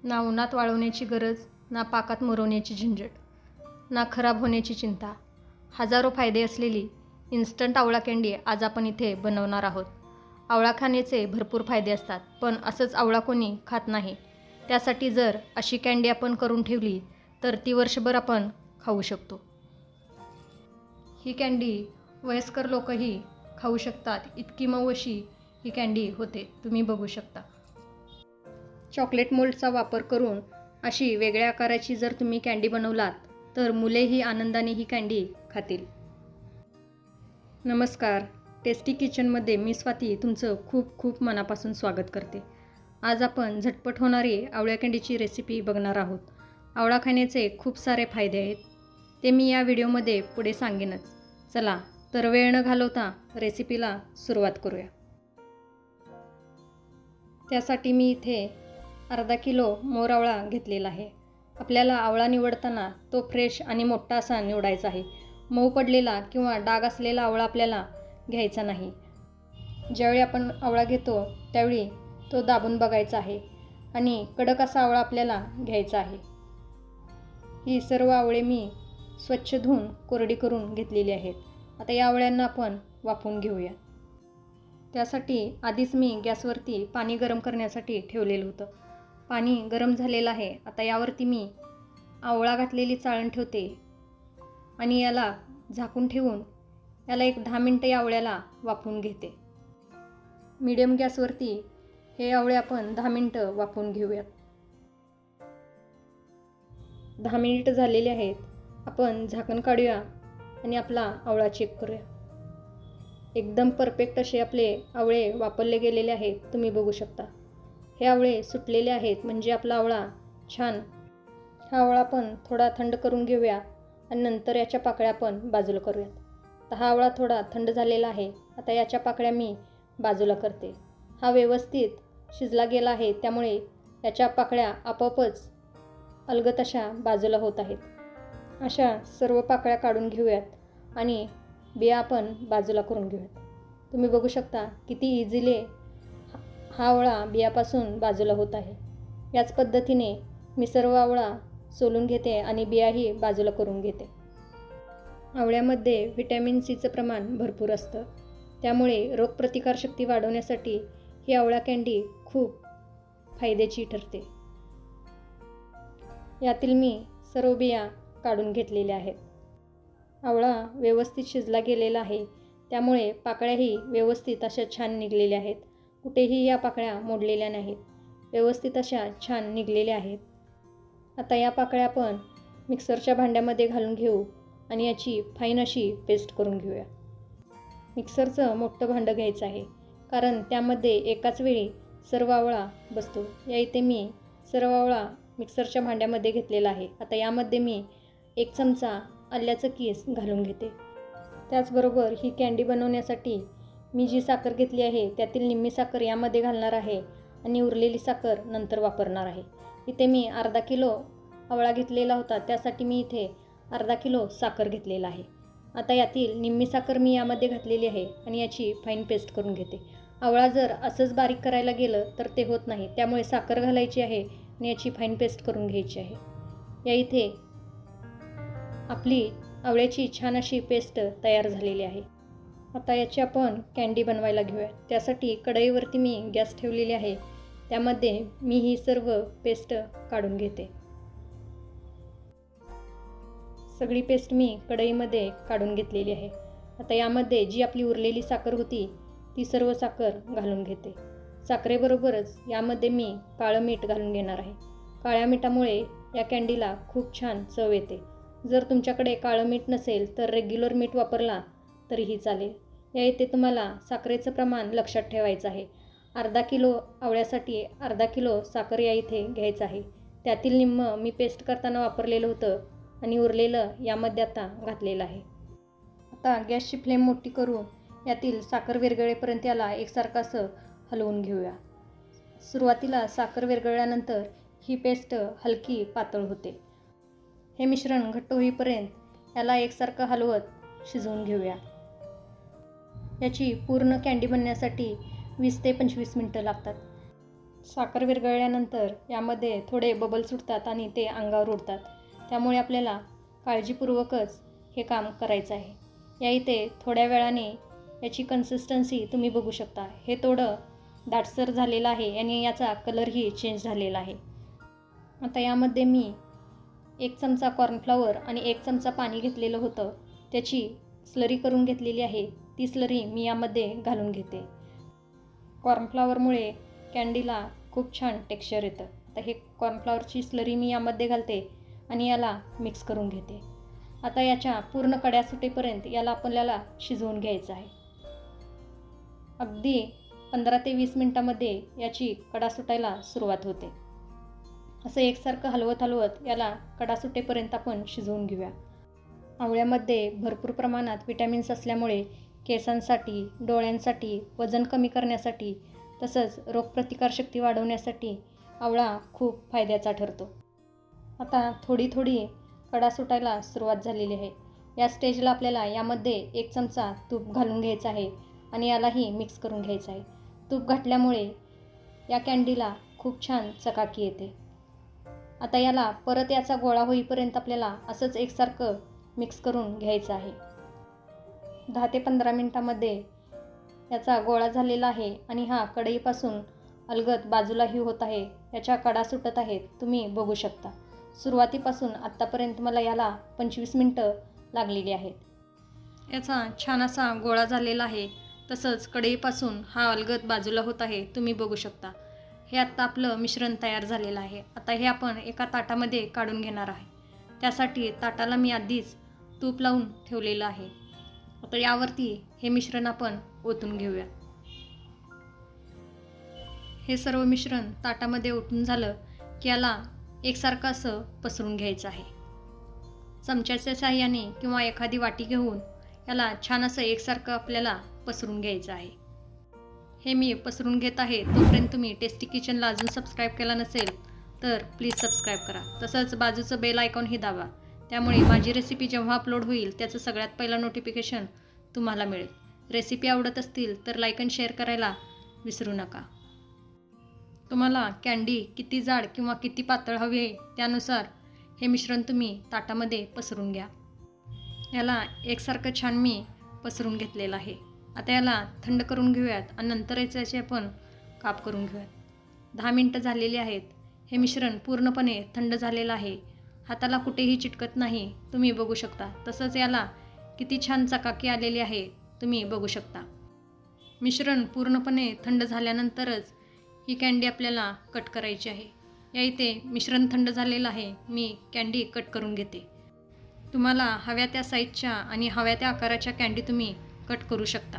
ना उन्हात वाळवण्याची गरज, ना पाकात मुरवण्याची झंझट, ना खराब होण्याची चिंता. हजारो फायदे असलेली इन्स्टंट आवळा कँडी आज आपण इथे बनवणार आहोत. आवळा खाण्याचे भरपूर फायदे असतात, पण असंच आवळा कोणी खात नाही. त्यासाठी जर अशी कँडी आपण करून ठेवली तर ती वर्षभर आपण खाऊ शकतो. ही कँडी वयस्कर लोकही खाऊ शकतात, इतकी मऊ अशी ही कँडी होते. तुम्ही बघू शकता. चॉकलेट मोल्डचा वापर करून अशी वेगळ्या आकाराची जर तुम्ही कँडी बनवलात तर मुलेही आनंदाने ही कँडी खातील. नमस्कार, टेस्टी किचनमध्ये मी स्वाती तुमचं खूप खूप मनापासून स्वागत करते. आज आपण झटपट होणारी आवळा कँडीची रेसिपी बघणार आहोत. आवळा खाण्याचे खूप सारे फायदे आहेत, ते मी या व्हिडिओमध्ये पुढे सांगेनच. चला तर वेळ न घालवता रेसिपीला सुरुवात करूया. त्यासाठी मी इथे अर्धा किलो मोर आवळा घेतलेला आहे. आपल्याला आवळा निवडताना तो फ्रेश आणि मोठा असा निवडायचा आहे. मऊ पडलेला किंवा डाग असलेला आवळा आपल्याला घ्यायचा नाही. ज्यावेळी आपण आवळा घेतो त्यावेळी तो दाबून बघायचा आहे आणि कडक असा आवळा आपल्याला घ्यायचा आहे. ही सर्व आवळे मी स्वच्छ धुवून कोरडी करून घेतलेली आहेत. आता या आवळ्यांना आपण वाफवून घेऊया. त्यासाठी आधीच मी गॅसवरती पाणी गरम करण्यासाठी ठेवलेलं होतं. पाणी गरम झालेलं आहे. आता यावरती मी आवळा घातलेली चाळण ठेवते आणि याला झाकून ठेवून याला एक 10 मिनटं या आवळ्याला वाफवून घेते. मीडियम गॅसवरती हे आवळे आपण 10 मिनटं वाफवून घेऊयात. 10 मिनिट झालेले आहेत. आपण झाकण काढूया आणि आपला आवळा चेक करूया. एकदम परफेक्ट असे आपले आवळे वापरले गेलेले आहेत. तुम्ही बघू शकता. हे आवळे सुटलेले आहेत म्हणजे आपला आवळा छान. हा आवळा आपण थोडा थंड करून घेऊया आणि नंतर याच्या पाकळ्या आपण बाजूला करूयात. तर हा आवळा थोडा थंड झालेला आहे. आता याच्या पाकळ्या मी बाजूला करते. हा व्यवस्थित शिजला गेला आहे, त्यामुळे याच्या पाकळ्या आपोआपच अलगद अशा बाजूला होत आहेत. अशा सर्व पाकळ्या काढून घेऊयात आणि बिया आपण बाजूला करून घेऊयात. तुम्ही बघू शकता किती इझिली हा आवळा बियापासून बाजूला होत आहे. याच पद्धतीने मी सर्व आवळा सोलून घेते आणि बियाही बाजूला करून घेते. आवळ्यामध्ये व्हिटॅमिन सीचं प्रमाण भरपूर असतं, त्यामुळे रोगप्रतिकारशक्ती वाढवण्यासाठी ही आवळा कँडी खूप फायद्याची ठरते. यातील मी सर्व बिया काढून घेतलेल्या आहेत. आवळा व्यवस्थित शिजला गेलेला आहे, त्यामुळे पाकळ्याही व्यवस्थित अशा छान निघलेल्या आहेत. कुठेही या पाकळ्या मोडलेल्या नाहीत, व्यवस्थित अशा छान निघलेल्या आहेत. आता या पाकळ्या आपण मिक्सरच्या भांड्यामध्ये घालून घेऊ आणि याची फाईन अशी पेस्ट करून घेऊया. मिक्सरचं मोठं भांडं घ्यायचं आहे, कारण त्यामध्ये एकाच वेळी सर्व आवळा बसतो. या इथे मी सर्व आवळा मिक्सरच्या भांड्यामध्ये घेतलेला आहे. आता यामध्ये मी 1 चमचा आल्याचं कीस घालून घेते. त्याचबरोबर ही कँडी बनवण्यासाठी मी जी साखर घेतली आहे त्यातील निम्मी साखर यामध्ये घालणार आहे आणि उरलेली साखर नंतर वापरणार आहे. इथे मी अर्धा किलो आवळा घेतलेला होता, त्यासाठी मी इथे अर्धा किलो साखर घेतलेला आहे. आता यातील निम्मी साखर मी यामध्ये घातलेली आहे आणि याची फाईन पेस्ट करून घेते. आवळा जर असंच बारीक करायला गेलं तर ते होत नाही, त्यामुळे साखर घालायची आहे आणि याची फाईन पेस्ट करून घ्यायची आहे. या इथे आपली आवळ्याची छान अशी पेस्ट तयार झालेली आहे. आता याची आपण कँडी बनवायला घेऊया. त्यासाठी कढईवरती मी गॅस ठेवलेली आहे. त्यामध्ये मी ही सर्व पेस्ट काढून घेते. सगळी पेस्ट मी कढईमध्ये काढून घेतलेली आहे. आता यामध्ये जी आपली उरलेली साखर होती ती सर्व साखर घालून घेते. साखरेबरोबरच यामध्ये मी काळं मीठ घालून घेणार आहे. काळ्या मिठामुळे या कँडीला खूप छान चव येते. जर तुमच्याकडे काळं मीठ नसेल तर रेग्युलर मीठ वापरला तरीही चालेल. या इथे तुम्हाला साखरेचं प्रमाण लक्षात ठेवायचं आहे. अर्धा किलो आवळ्यासाठी अर्धा किलो साखर या इथे घ्यायचं आहे. त्यातील निम्मं मी पेस्ट करताना वापरलेलं होतं आणि उरलेलं यामध्ये आता घातलेलं आहे. आता गॅसची फ्लेम मोठी करून यातील साखर विरघळेपर्यंत याला एकसारखं असं हलवून घेऊया. सुरुवातीला साखर विरघळल्यानंतर ही पेस्ट हलकी पातळ होते. हे मिश्रण घट्ट होईपर्यंत याला एकसारखं हलवत शिजवून घेऊया. याची पूर्ण कँडी बनण्यासाठी 20 ते 25 मिनटं लागतात. साखर विरघळल्यानंतर यामध्ये थोडे बबल सुटतात आणि ते अंगावर उडतात. त्यामुळे आपल्याला काळजीपूर्वकच हे काम करायचं आहे. या इथे थोड्या वेळाने याची कन्सिस्टन्सी तुम्ही बघू शकता. हे थोडं दाटसर झालेलं आहे आणि याचा कलरही चेंज झालेला आहे. आता यामध्ये मी 1 चमचा कॉर्नफ्लॉवर आणि 1 चमचा पाणी घेतलेलं होतं. त्याची स्लरी करून घेतलेली आहे. ती स्लरी मी यामध्ये घालून घेते. कॉर्नफ्लॉवरमुळे कँडीला खूप छान टेक्स्चर येतं. आता हे कॉर्नफ्लॉवरची स्लरी मी यामध्ये घालते आणि याला मिक्स करून घेते. आता याच्या पूर्ण कड्या सुटेपर्यंत याला आपल्याला शिजवून घ्यायचं आहे. अगदी 15 ते 20 मिनटामध्ये याची कडा सुटायला सुरुवात होते. असं एकसारखं हलवत याला कडा सुटेपर्यंत आपण शिजवून घेऊया. आवळ्यामध्ये भरपूर प्रमाणात विटॅमिन्स असल्यामुळे केसांसाठी, डोळ्यांसाठी, वजन कमी करण्यासाठी तसंच रोगप्रतिकारशक्ती वाढवण्यासाठी आवळा खूप फायद्याचा ठरतो. आता थोडी कडा सुटायला सुरुवात झालेली आहे. या स्टेजला आपल्याला यामध्ये 1 चमचा तूप घालून घ्यायचं आहे आणि यालाही मिक्स करून घ्यायचं आहे. तूप घातल्यामुळे या कँडीला खूप छान चकाकी येते. आता याला परत याचा गोळा होईपर्यंत आपल्याला असंच एकसारखं मिक्स करून घ्यायचं आहे. 10 ते 15 मिनटामध्ये याचा गोळा झालेला आहे आणि हा कढईपासून अलगद बाजूलाही होत आहे. याच्या कडा सुटत आहेत, तुम्ही बघू शकता. सुरुवातीपासून आत्तापर्यंत मला याला 25 मिनटं लागलेली आहेत. याचा छान असा गोळा झालेला आहे. तसंच कढईपासून हा अलगद बाजूला होत आहे, तुम्ही बघू शकता. हे आत्ता आपलं मिश्रण तयार झालेलं आहे. आता हे आपण एका ताटामध्ये काढून घेणार आहे. त्यासाठी ताटाला मी आधीच तूप लावून ठेवलेलं आहे. आता यावरती हे मिश्रण आपण ओतून घेऊया. हे सर्व मिश्रण ताटामध्ये ओतून झालं की याला एकसारखं असं पसरून घ्यायचं आहे. चमच्याच्या साहाय्याने किंवा एखादी वाटी घेऊन याला छान असं एकसारखं आपल्याला पसरून घ्यायचं आहे. हे मी पसरून घेत आहे. तोपर्यंत तुम्ही टेस्टी किचनला अजून सबस्क्राईब केला नसेल तर प्लीज सबस्क्राईब करा. तसंच बाजूचं बेल आयकॉनही दाबा. त्यामुळे माझी रेसिपी जेव्हा अपलोड होईल त्याचं सगळ्यात पहिलं नोटिफिकेशन तुम्हाला मिळेल. रेसिपी आवडत असतील तर लाईक आणि शेअर करायला विसरू नका. तुम्हाला कँडी किती जाड किंवा किती पातळ हवी त्यानुसार हे मिश्रण तुम्ही ताटामध्ये पसरून घ्या. याला एकसारखं छान मी पसरून घेतलेलं आहे. आता याला थंड करून घेऊयात आणि नंतर याचे आपण काप करून घेऊयात. 10 मिनटं झालेली आहेत. हे मिश्रण पूर्णपणे थंड झालेलं आहे. हाताला कुठेही चिटकत नाही, तुम्ही बघू शकता. तसंच याला किती छान चकाकी आलेली आहे, तुम्ही बघू शकता. मिश्रण पूर्णपणे थंड झाल्यानंतरच ही कँडी आपल्याला कट करायची आहे. या इथे मिश्रण थंड झालेलं आहे. मी कँडी कट करून घेते. तुम्हाला हव्या त्या साईजच्या आणि हव्या त्या आकाराच्या कँडी तुम्ही कट करू शकता.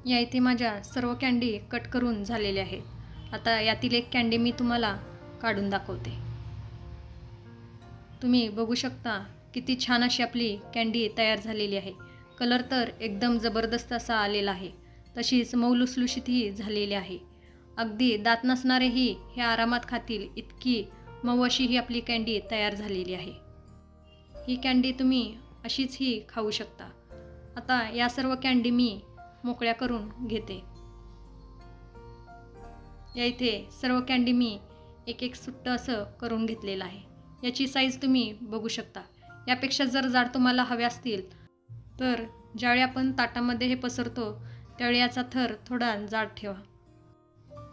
या इथे माझ्या सर्व कँडी कट करून झालेल्या आहेत. आता यातील एक कँडी मी तुम्हाला काढून दाखवते. तुम्ही बघू शकता किती छान अशी आपली कँडी तयार झालेली आहे. कलर तर एकदम जबरदस्त असा आलेला आहे. तशीच मऊ लुसलुशीतही झालेली आहे. अगदी दात नसणारेही हे आरामात खातील इतकी मऊ अशी ही आपली कँडी तयार झालेली आहे. ही कँडी तुम्ही अशीच ही खाऊ शकता. आता या सर्व कँडी मी मोकळ्या करून घेते. या इथे सर्व कँडी मी एक सुट्टं असं करून घेतलेलं आहे. याची साईज तुम्ही बघू शकता. यापेक्षा जर जाड तुम्हाला हव्या असतील तर ज्यावेळी आपण ताटामध्ये हे पसरतो त्यावेळी याचा थर थोडा जाड ठेवा.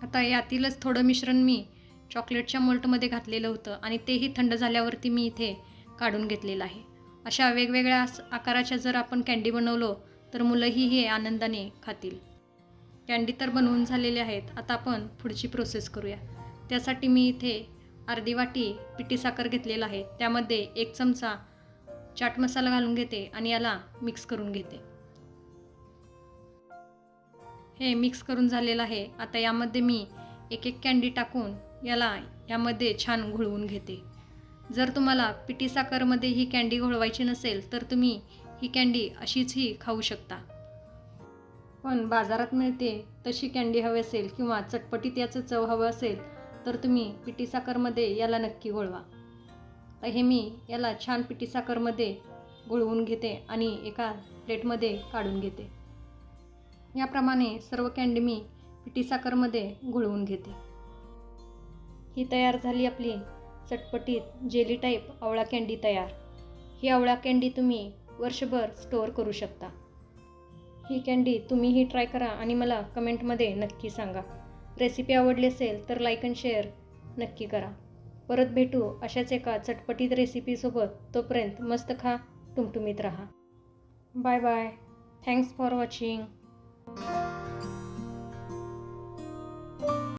आता यातीलच थोडं मिश्रण मी चॉकलेटच्या मोल्टमध्ये घातलेलं होतं आणि तेही थंड झाल्यावरती मी इथे काढून घेतलेलं आहे. अशा वेगवेगळ्या आकाराच्या जर आपण कँडी बनवलो तर मुलंही हे आनंदाने खातील. कँडी तर बनवून झालेले आहेत. आता आपण पुढची प्रोसेस करूया. त्यासाठी मी इथे अर्धी वाटी पिठी साखर घेतलेला आहे. त्यामध्ये 1 चमचा चाट मसाला घालून घेते आणि याला मिक्स करून घेते. हे मिक्स करून झालेलं आहे. आता यामध्ये मी एक कँडी टाकून यामध्ये छान घोळवून घेते. जर तुम्हाला पिठी साखरमध्ये ही कँडी घोळवायची नसेल तर तुम्ही ही कँडी अशीचही खाऊ शकता. पण बाजारात मिळते तशी कँडी हवी असेल किंवा चटपटीत याचं चव हवं असेल तर तुम्ही पिठी साखरमध्ये याला नक्की घोळवा. तर हे मी याला छान पिठी साखरमध्ये घोळवून घेते आणि एका प्लेटमध्ये काढून घेते. याप्रमाणे सर्व कँडी मी पिठी साखरमध्ये घोळवून घेते. ही तयार झाली आपली चटपटीत जेली टाईप आवळा कँडी तयार. ही आवळा कँडी तुम्ही वर्षभर स्टोअर करू शकता. ही कँडी तुम्हीही ट्राय करा आणि मला कमेंटमध्ये नक्की सांगा. रेसिपी आवडली असेल तर लाईक आणि शेअर नक्की करा. परत भेटू अशाच एका चटपटीत रेसिपीसोबत. तोपर्यंत मस्त खा, टुमटुमीत राहा. Bye bye. Thanks for watching.